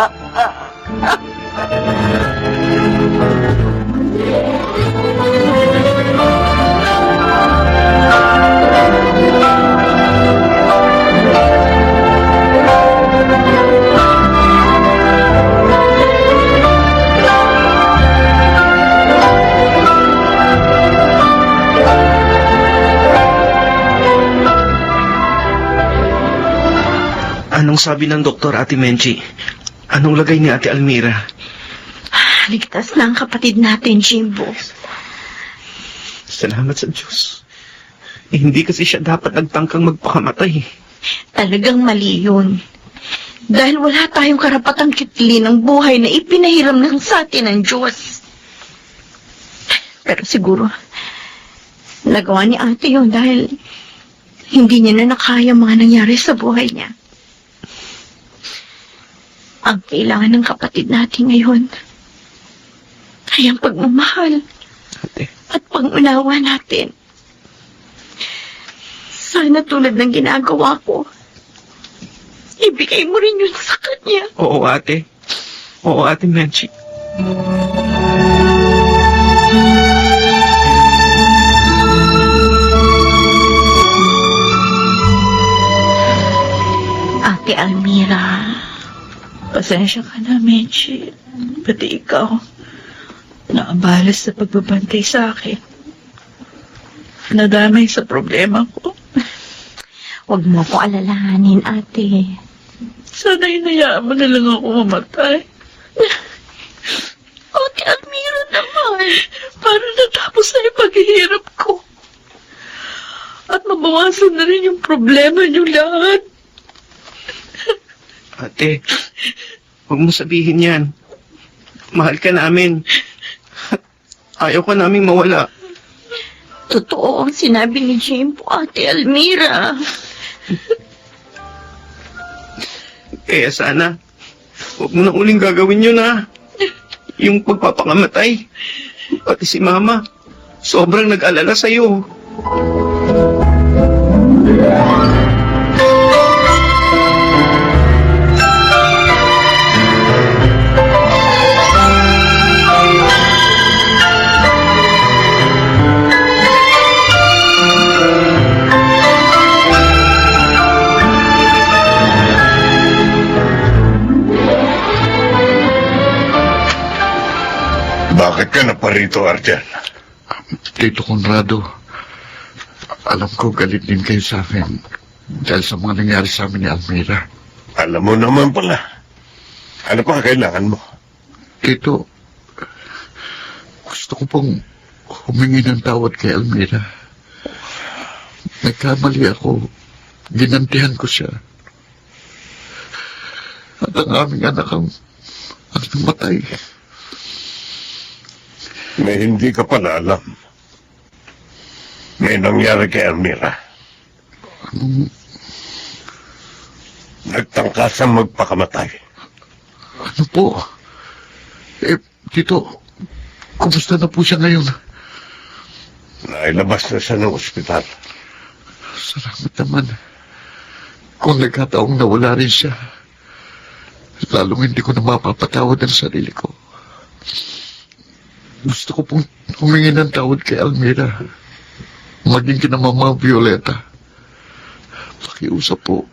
Anong sabi ng doktor, Ate Menchi? Anong lagay ni Ate Almira? Ligtas na ang kapatid natin, Jimbo. Salamat sa Diyos. Hindi kasi siya dapat nagtangkang magpakamatay. Talagang mali yun. Dahil wala tayong karapatang kitlin ng buhay na ipinahiram lang sa atin ng Diyos. Pero siguro, nagawa ni ate yun dahil hindi niya na nakaya mga nangyari sa buhay niya. Ang kailangan ng kapatid natin ngayon ay ang pagmamahal Ate, at pag-unawa natin. Sana tulad ng ginagawa ko, ibigay mo rin yun sa kanya. Oo, ate. Oo, ate Menchi. Ate Almira, Pasensya ka na, Menchi. Pati ikaw, naabalas sa pagbabantay sa akin. Nadamay sa problema ko. huwag mo ko alalahanin, ate. Sana hinayaan mo na lang ako mamatay. Ate Almira naman. Para natapos na yung paghihirap ko. At mabawasan na rin yung problema niyo lahat. Ate, huwag mo sabihin yan. Mahal ka namin. Ayaw ka naming mawala. Totoo ang sinabi ni Jimbo, Ate Almira. Kaya sana, huwag mo na uling gagawin yun, ha? Yung pagpapakamatay. Pati si Mama, sobrang nag-alala sa'yo. Bakit ka na pa rito, Arjan? Tito Conrado, alam ko galit din kayo sa akin dahil sa mga nangyari sa amin ni Almira. Alam mo naman pala. Ano pa kailangan mo? Tito, gusto ko pong humingi ng tawad kay Almira. Nagkamali ako. Ginantihan ko siya. At ang aming anak ang namatay. May hindi ka pala alam. May nangyari kay Almira. Nagtangkasang magpakamatay. Ano po? Tito, kumusta na po siya ngayon? Nailabas na siya ng ospital. Salamat naman. Kung nagkataong nawala rin siya, lalong hindi ko na mapapatawad ang sarili ko. Gusto ko pong humingi ng tawad kay Almira. Maging kina Mama Violeta. Pakiusap po.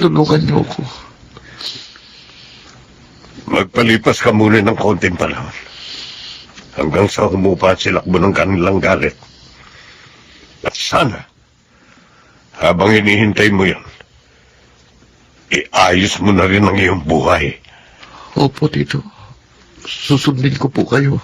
Tulungan niyo ako. Magpalipas ka muna ng kaunting panahon. Hanggang sa humupa ang silakbo ng kanilang galit. At sana, habang hinihintay mo yan, iayos mo na rin ang iyong buhay. Opo, Tito. Susundin ko po kayo.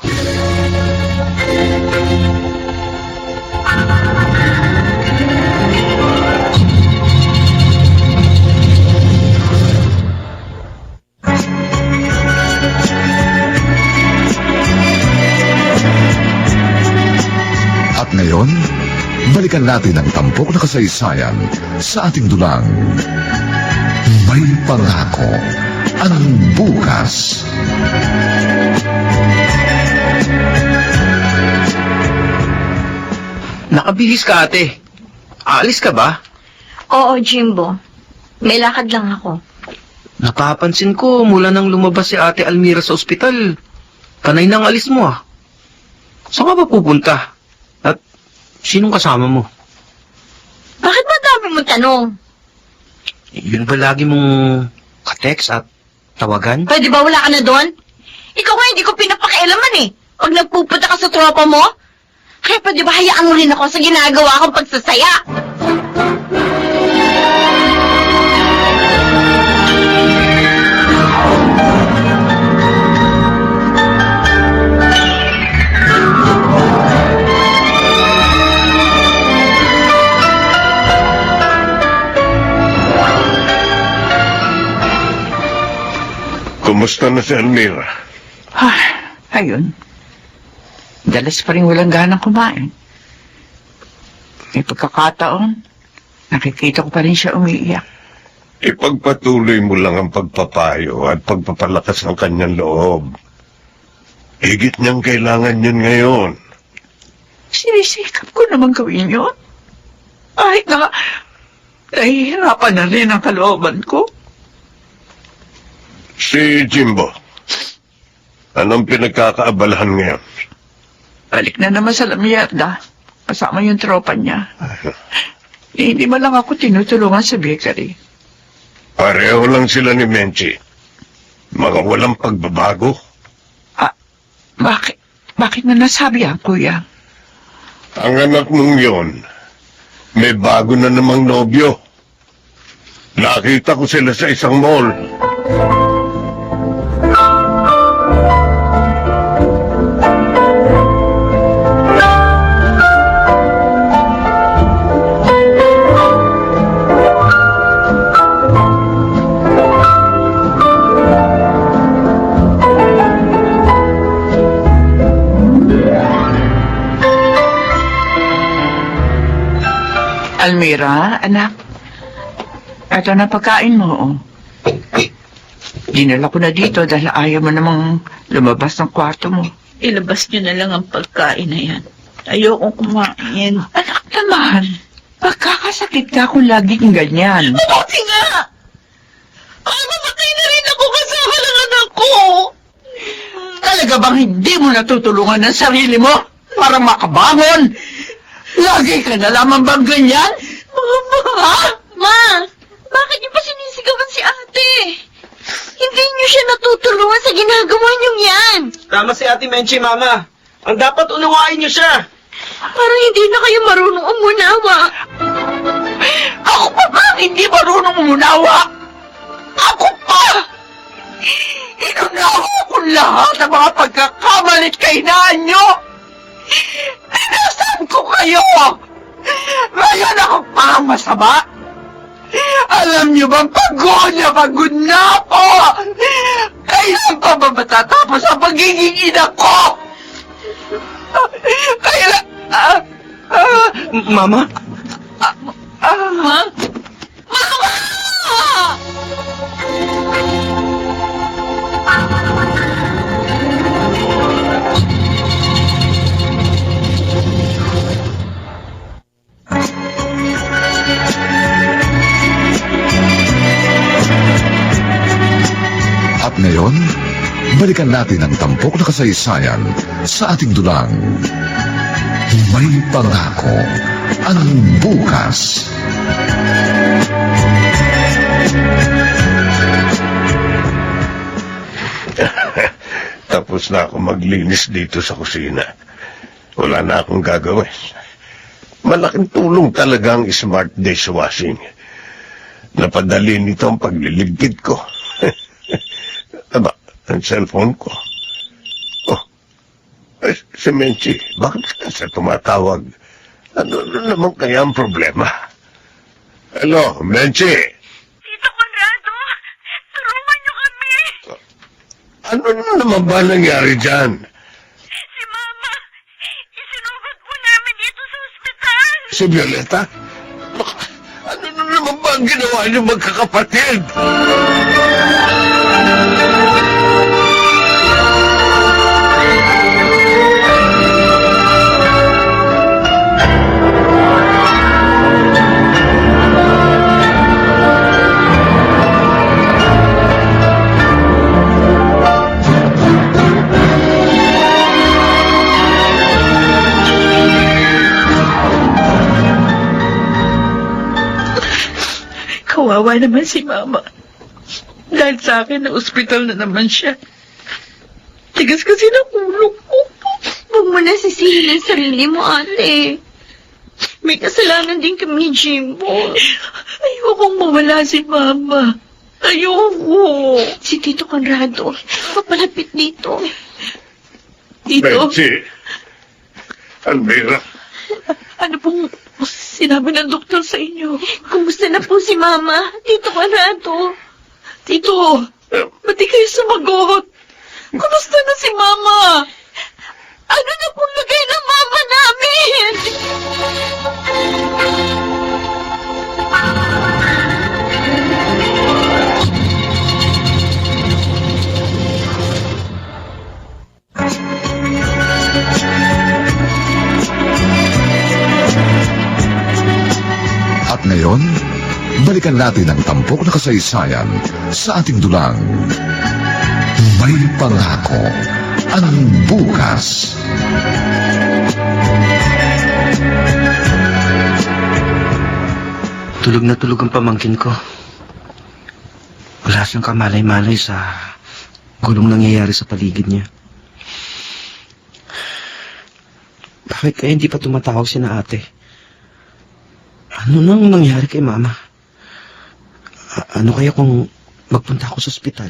At ngayon, balikan natin ang tampok na kasaysayan sa ating dulang. May pangako ang bukas. Nakabihis ka, ate. Aalis ka ba? Oo, Jimbo. May lakad lang ako. Napapansin ko mula nang lumabas si Ate Almira sa ospital. Panay nang alis mo, ah. Saan ka ba pupunta? At sinong kasama mo? Bakit ba dami mong tanong? Yun ba lagi mong ka-text at tawagan? Pwede ba wala ka na doon? Ikaw nga hindi ko pinapakialaman eh. Pag nagpupunta ka sa tropa mo, kaya pwede ba hayaan mo rin ako sa ginagawa kong pagsasaya? Kumusta na si Almira? Ayun. Dalas pa rin walang ganang kumain. May pagkakataon, nakikita ko pa rin siya umiiyak. Ipagpatuloy mo lang ang pagpapayo at pagpapalakas ng kanyang loob. Higit niyang kailangan yun ngayon. Sinisikap ko naman gawin yun. Kahit na nahihirapan na rin ang kalooban ko. Si Jimbo. Anong pinagkakaabalahan ngayon? Balik na naman sa Lamierda. Kasama yung tropa niya. Hindi man lang ako tinutulungan sa bakery. Pareho lang sila ni Menchi. Mga walang pagbabago. Bakit? Bakit na nasabi yan, kuya? Ang anak mong yon, may bago na namang nobyo. Nakita ko sila sa isang mall. Almira, anak. Ito na pagkain mo, oh. Dinala ko na dito dahil ayaw mo namang lumabas ng kwarto mo. Ilabas niyo na lang ang pagkain na yan. Ayokong kumain. Anak naman, pagkakasakit ka kung laging ganyan. Mabuti nga! Ay, mamatay na rin ako kasama ng anak ko! Talaga bang hindi mo natutulungan ang sarili mo para makabangon? Lagi ka na lamang bang ganyan? Mama! Ma, bakit niyo pa sinisigawan si ate? Hindi niyo siya natutulungan sa ginagawa niyong yan. Tama si Ate Menchi, Mama. Ang dapat unawain niyo siya. Parang hindi na kayo marunong umunawa. Ako pa ba hindi marunong umunawa? Ako pa! Inunawa ko lahat ng mga pagkakamalit kainaan nyo! Tinasan ko kayo! Ngayon ako pa ang masama! Alam niyo bang pagod na ako! Kailan pa ba matatapos ang pagiging ina ko? Kailan... Mama? Mama! At ngayon, balikan natin ang tampok na kasaysayan sa ating dulang. May pangako ang bukas. Tapos na ako maglinis dito sa kusina. Wala na akong gagawin. Malaking tulong talaga ang smart dishwashing. Napadali nito ang pagliligpit ko. Aba, ang cellphone ko. Oh, si Menchi, bakit ka sa tumatawag? Ano naman kaya ang problema? Hello, Menchi. Tito Conrado, tulungan niyo kami. Ano naman ba nangyari dyan? Si Mama, isinugod po namin dito sa ospital. Si Violeta? Ano naman ba ang ginawa niyo magkakapatid? Kawawa naman si Mama. Dahil sa akin, na ospital na naman siya. Tigas kasi ng ulo ko. Huwag mo na sisihin ang sarili mo, ate. May kasalanan din kami ni Jimbo. Ayokong mawala si Mama. Ayoko. Si Tito Conrado, papalapit dito. Tito, Menchi. Almira. ano pong sinabi ng doktor sa inyo? Kumusta na po si Mama, Tito Conrado? Tito, ba't di kayo sumagot? Kumusta na si Mama? Ano na pong lagay ng Mama namin? At ngayon, balikan natin ang tampok na kasaysayan sa ating dulang. May pangako ang bukas. Tulog na tulog ang pamangkin ko. Wala siyang kamalay-malay sa gulong nangyayari sa paligid niya. Bakit kaya hindi pa tumatawag si na ate? Ano nang nangyari kay mama? Ano kaya kung magpunta ako sa ospital?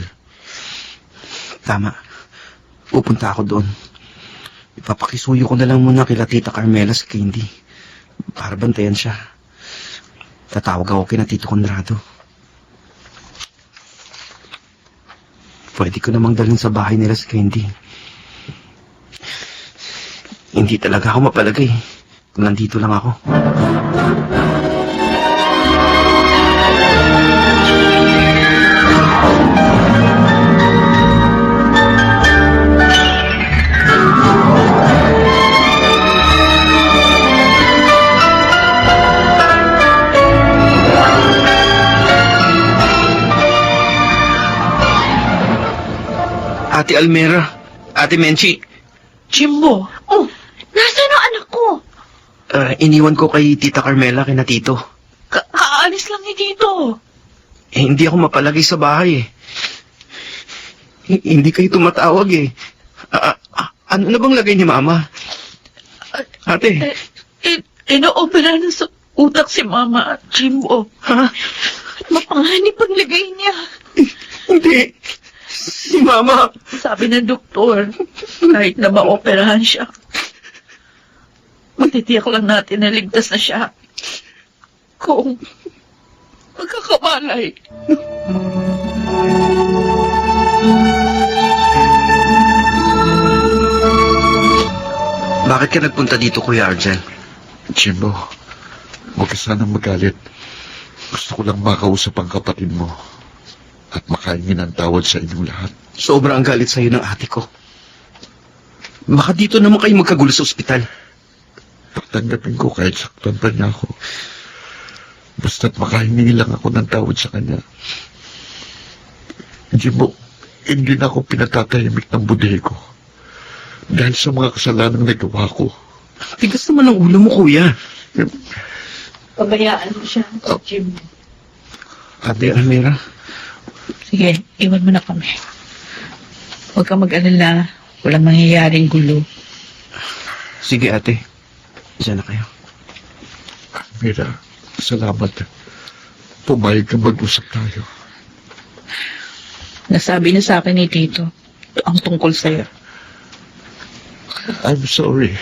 Tama. Pupunta ako doon. Ipapakisuyo ko na lang muna kila Tita Carmela sa Candy. Para bantayan siya. Tatawag ako kina Tito Conrado. Pwede ko namang dalhin sa bahay nila sa Candy. Hindi talaga ako mapalagay kung nandito lang ako. Ate Almera, Ate Menchi, Jimbo, Oh, nasaan ang anak ko? iniwan ko kay Tita Carmela kina Tito. kaalis lang ni Tito. Hindi ako mapalagay sa bahay eh. Hindi kayo tumatawag eh. Ano na bang lagay ni Mama? Ate, Inoopera na sa utak si Mama at Jimbo. ha? Mapanganib ang lagay niya. Hindi. Si Mama. Sabi ng doktor, kahit na maoperahan siya, matitiyak lang natin na ligtas na siya. Kung magkakamalay. Bakit ka nagpunta dito, Kuya Arjan? Jimbo, huwag ka sanang magalit. Gusto ko lang makausap ang kapatid mo at makahingi ng tawad sa inyong lahat. Sobra ang galit sa'yo ng ate ko. Baka dito naman kayo magkagulo sa ospital. Tatanggapin ko kahit saktan pa niya ako. Basta't makahingi lang ako ng tawad sa kanya. Jimbo, hindi na ako pinatatahimik ng budhe ko. Dahil sa mga kasalanang nagawa ko. Tigas naman ang ulo mo, Kuya. Pabayaan mo siya, Jimbo. Ate Almera, Sige, iwan mo na kami. Huwag ka mag-alala. Walang mangyayaring gulo. sige ate. Diyan na kayo. Mira, salamat. Pumayag ka mag-usap tayo. Nasabi na sa akin ni Tito ang tungkol sa'yo. I'm sorry.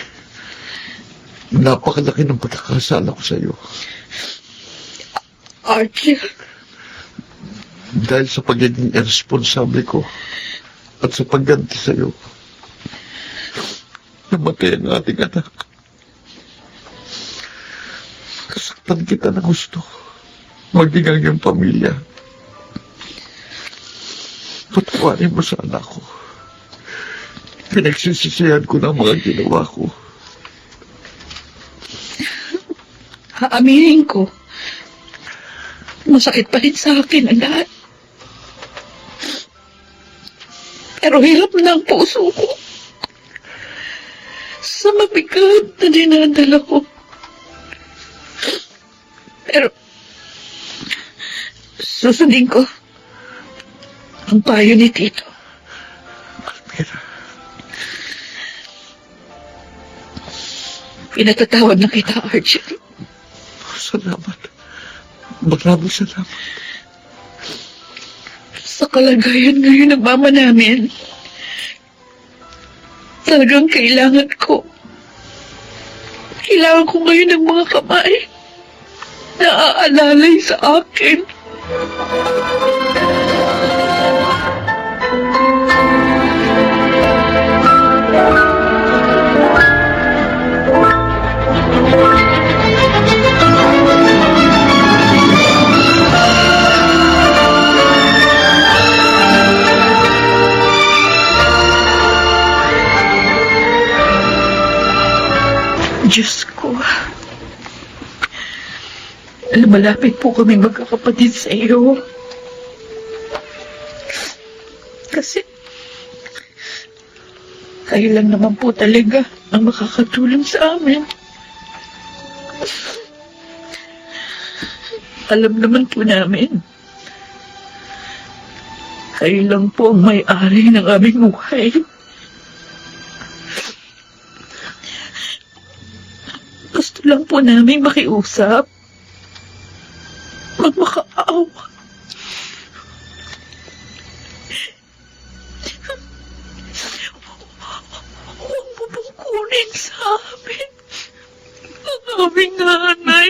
Napakalaki ng pagkakasala ko sa iyo. Archie, Dahil sa pagiging irresponsable ko at sa pagganti sa iyo, namatay ang ating anak. Kasaktan kita na gusto maging ang iyong pamilya. Patawarin mo sa anak ko. Pinagsisisihan ko ng mga ginawa ko. haaminin ko. Masakit pa rin sa akin ang lahat. Pero hirap na ang puso ko. Sa mabigat na dinadala ko. Pero, susundin ko ang payo ni Tito. Almira, Pinatatawad na kita, Archie. salamat. Maraming salamat. Sa kalagayan ngayon ng mama namin, talagang kailangan ko ngayon ng mga kamay na aalalay sa akin. Diyos ko, malapit po kami magkakapatid sa iyo. Kasi, kayo lang naman po talaga ang makakatulong sa amin. Alam naman po namin, kayo lang po ang may-ari ng aming buhay. Gusto lang po namin makiusap, magmakaawa. Huwag mo pong kunin sa amin ang aming nanay.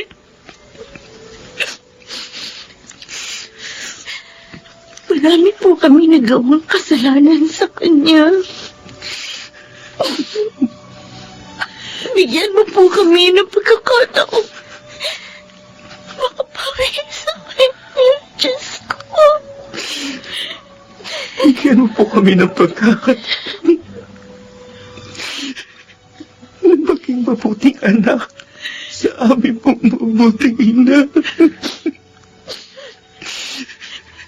Marami po kami nagawang kasalanan sa kanya. Bigyan mo po kami ng pagkakataon. Makapawi sa kanya, Diyos ko. Bigyan mo po kami ng pagkakataon. Maging mabuting anak sa aming pong mabuting ina.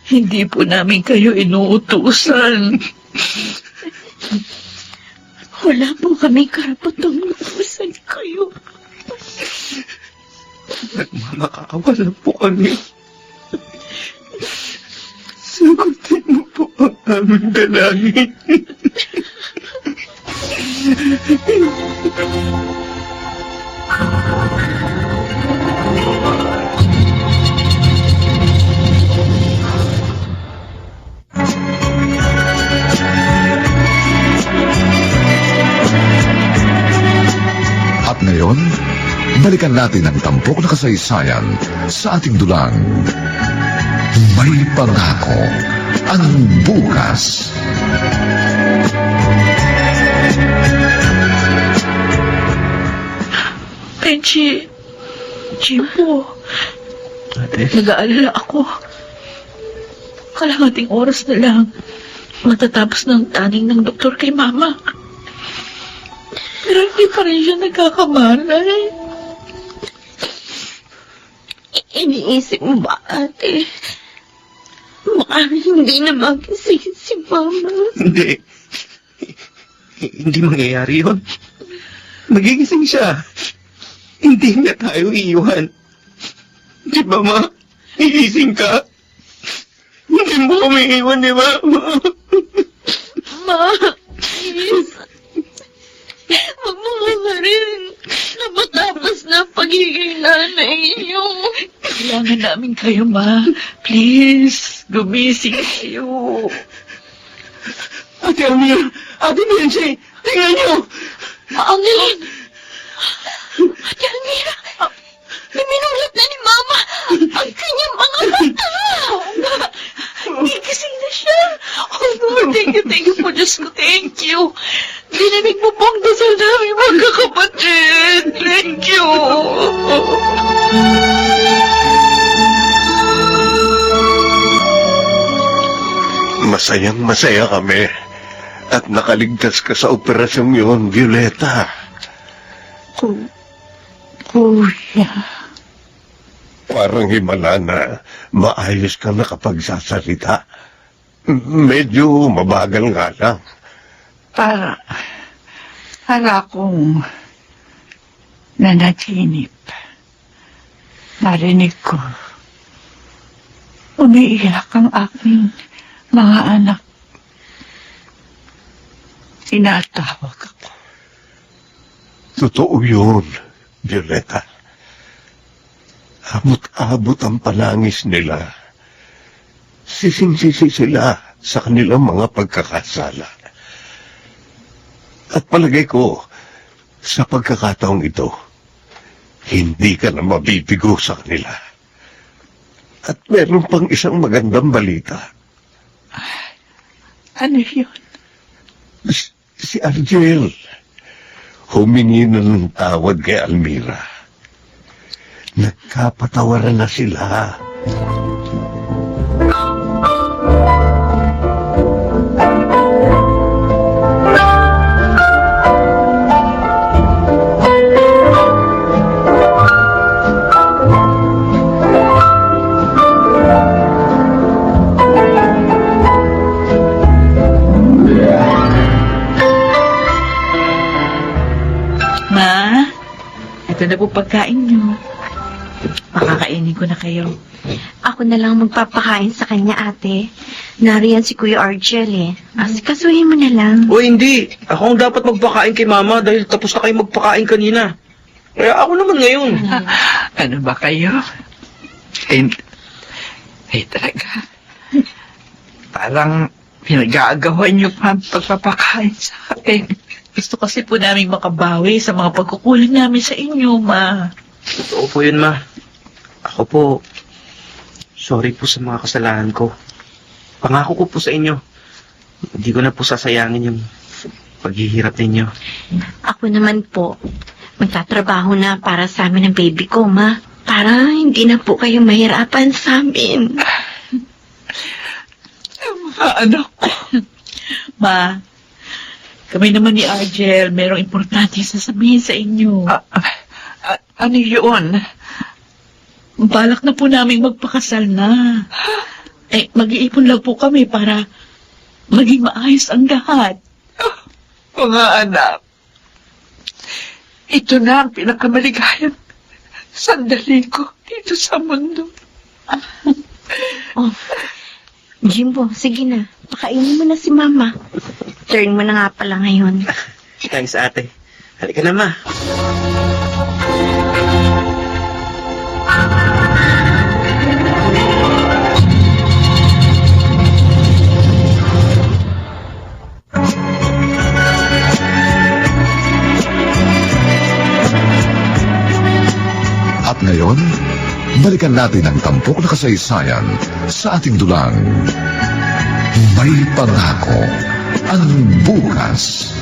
Hindi po namin kayo inuutusan. Wala po kami karapatang lupusan kayo. Nagmamakaawa lang po kami. Sagutin mo po ang aming dalangin. At ngayon, balikan natin ang tampok na kasaysayan sa ating dulang. May pangako ang bukas. Benji, Jimbo, Ate, nag-aalala ako. Kalahating oras na lang matatapos ng taning ng doktor kay Mama. Pero hindi pa rin siya nagkakamalay. Iniisip mo ba, ate? Baka hindi na magising si Mama. hindi. Hindi mangyayari yun. Magigising siya. Hindi niya tayo iiwan. Di ba, Ma? Iising ka? Hindi mo kami iiwan, di ba, Ma? Ma, please. Huwag mo nga rin na matapos na pagiging nanay niyo. Kailangan namin kayo, Ma. Please, gumising kayo. Ate Amir! Ate Nancy! Tingnan niyo! Angel! Ate Almira! Iminulat na ni Mama ang kanyang mga mata! Gigising na siya. Oh, thank you po, Diyos ko, thank you. Dinanig mo po ang dasal namin, magkakapatid. Thank you. Masayang masaya kami. At nakaligtas ka sa operasyong yun, Violeta. Kuya. Parang himala na maayos ka nakapagsasalita. Medyo mabagal nga lang. Para akong nanaginip. Narinig ko. Umiiyak ang aking mga anak. Tinatawag ako. Totoo yun, Violeta. Abot-abot ang palangis nila. Sising-sisi sila sa kanilang mga pagkakasala. At palagay ko, sa pagkakataong ito, hindi ka na mabibigo sa kanila. At meron pang isang magandang balita. Ano yun? Si Argel, humingi na ng tawad kay Almira. Nagkapatawaran na sila. Ito na po pagkain niyo. Pakakainin ko na kayo. Ako na lang magpapakain sa kanya, ate. Nariyan si Kuya Argel eh. Asikasuhin mo na lang. O hindi, ako ang dapat magpakain kay mama dahil tapos na kayo magpakain kanina. Kaya ako naman ngayon. Ano ba kayo? Ay, talaga. Parang pinag-aagawan niyo pa ang pagpapakain sa akin. Gusto kasi po namin makabawi sa mga pagkukulang namin sa inyo, ma. Totoo po yun, ma. Ako po, sorry po sa mga kasalanan ko. Pangako ko po sa inyo, hindi ko na po sasayangin yung paghihirap ninyo. Ako naman po, magtatrabaho na para sa amin ng baby ko, ma. Para hindi na po kayo mahirapan sa amin. Mga anak ko. Ma, kami naman ni Argel, merong importante sasabihin sa inyo. Ano yun? Balak na po namin magpakasal na. Mag-iipon lang po kami para maging maayos ang lahat. Mga anak, ito na ang pinakamaligayang sandali ko dito sa mundo. Oh, Jimbo, sige na. Pakainin mo na si Mama. Turn mo na nga pala ngayon. Thanks, ate. Halika na, ma. At ngayon, balikan natin ang tampok na kasaysayan sa ating dulang. May pangako ang bukas.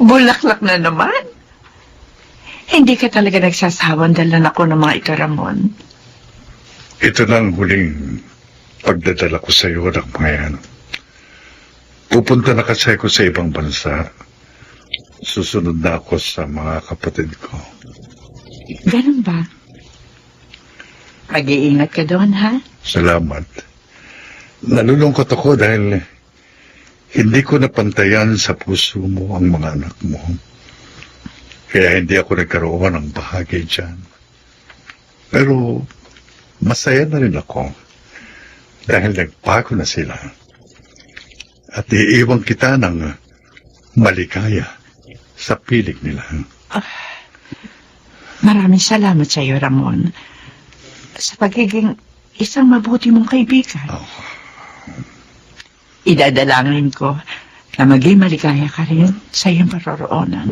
Bulaklak na naman. Hindi ka talaga nagsasawang dalan ako ng mga ito, Ramon. Ito na ang huling pagdadala ko sa iyo ng mga yan. Pupunta na kasi ako sa ibang bansa. Susunod na ako sa mga kapatid ko. Ganun ba? Mag-iingat ka doon, ha? Salamat. Nalulungkot ako dahil hindi ko napantayan sa puso mo ang mga anak mo. Kaya hindi ako nagkaroon ng bahagi dyan. Pero masaya na rin ako dahil nagbago na sila. At iiwan kita ng maligaya sa piling nila. Maraming salamat sa iyo, Ramon. Sa pagiging isang mabuti mong kaibigan. Idadalangin ko na maging maligaya ka rin sa iyong paroroonan.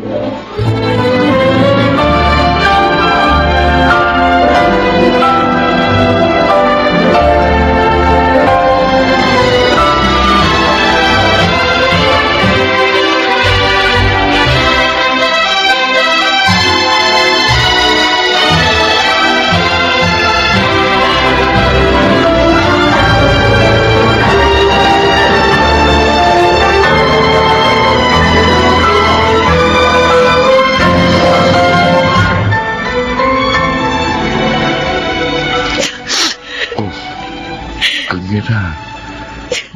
Almira,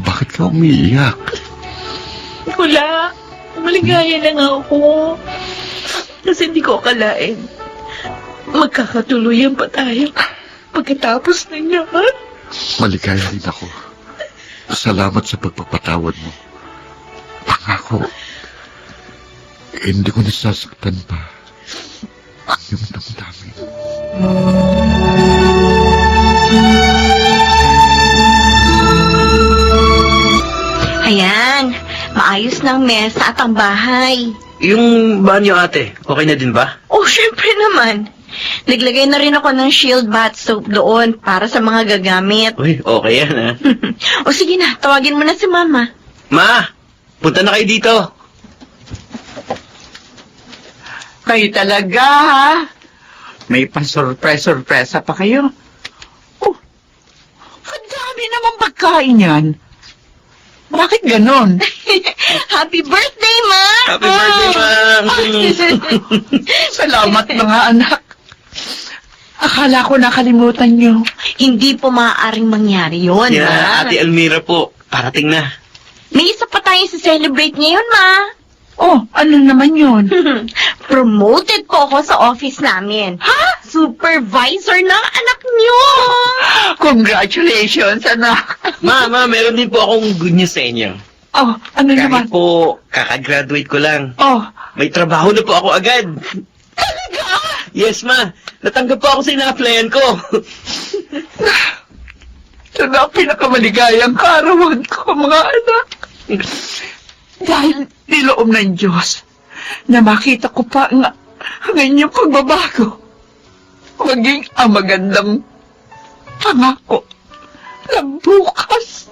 bakit ka umiiyak? Wala. Maligaya na nga ako. Kasi hindi ko akalain. Magkakatuluyan pa tayo pagkatapos ng lahat. Maligaya rin ako. Salamat sa pagpapatawad mo. Pangako, hindi ko nasasaktan pa ang iyong damdamin. Ayan, maayos ng mesa at ang bahay. Yung banyo, ate, okay na din ba? Oh, syempre naman. Naglagay na rin ako ng shield bath soap doon para sa mga gagamit. Uy, okay yan, ha? O sige na, tawagin mo na si Mama. Ma! punta na kayo dito. Kayo talaga, ha? May pasurpresa pa kayo. Oh, ang dami naman pagkain yan. Bakit ganon? Happy birthday, Ma! Happy birthday, ma'am! Salamat mga anak. Akala ko nakalimutan nyo. Hindi po maaaring mangyari yun, Yeah, Ma. Ate Almira po, parating na. May isa pa tayong celebrate ngayon, Ma. Oh, ano naman yun? Promoted po ako sa office namin. Ha? Supervisor ng anak niyo. Congratulations, anak. Mama, meron din po akong good news sa inyo. Oh, ano naman? Kahit po, kakagraduate ko lang. Oh, May trabaho na po ako agad. Yes, ma. Natanggap po ako sa ina-applyan ko. ito na ang pinakamaligayang kaarawan ko, mga anak. Dahil niloob ng Diyos na makita ko pa ang inyong pagbabago. Maging ang magandang pangako ng bukas.